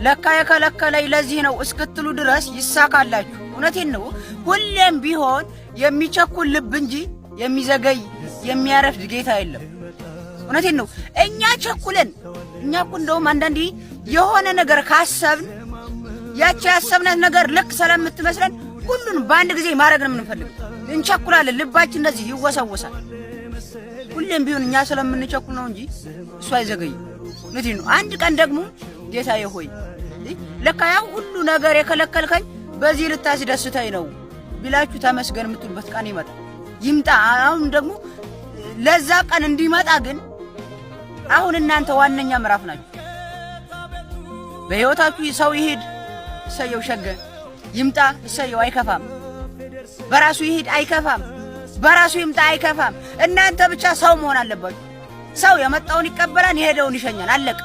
ለካ የከለከለኝ ለዚህ ነው እስክትሉ ድረስ ይሳካላችሁ። እውነቴን ነው። ሁሌም ቢሆን የሚቸኩል ልብ እንጂ የሚዘገይ የሚያረፍድ ጌታ የለም። እውነቴን ነው። እኛ ቸኩለን እኛ እኮ እንደውም አንዳንዴ የሆነ ነገር ካሰብን ያቺ ያሰብናት ነገር ልክ ስለምትመስለን ሁሉን በአንድ ጊዜ ማድረግ ነው የምንፈልገው። እንቸኩላለን። ልባችን እንደዚህ ይወሰወሳል። ሁሌም ቢሆን እኛ ስለምንቸኩል ነው እንጂ እሱ አይዘገይም። እውነቴን ነው። አንድ ቀን ደግሞ ጌታዬ ሆይ ለካ ያው ሁሉ ነገር የከለከልከኝ በዚህ ልታስደስተኝ ነው ቢላችሁ ተመስገን የምትሉበት ቀን ይምጣ። አሁን ደግሞ ለዛ ቀን እንዲመጣ ግን አሁን እናንተ ዋነኛ ምዕራፍ ናችሁ። በሕይወታችሁ ሰው ይሄድ እሰየው ሸገ ይምጣ እሰየው አይከፋም። በራሱ ይሄድ አይከፋም። በራሱ ይምጣ አይከፋም። እናንተ ብቻ ሰው መሆን አለባችሁ። ሰው የመጣውን ይቀበላል፣ የሄደውን ይሸኛል። አለቀ።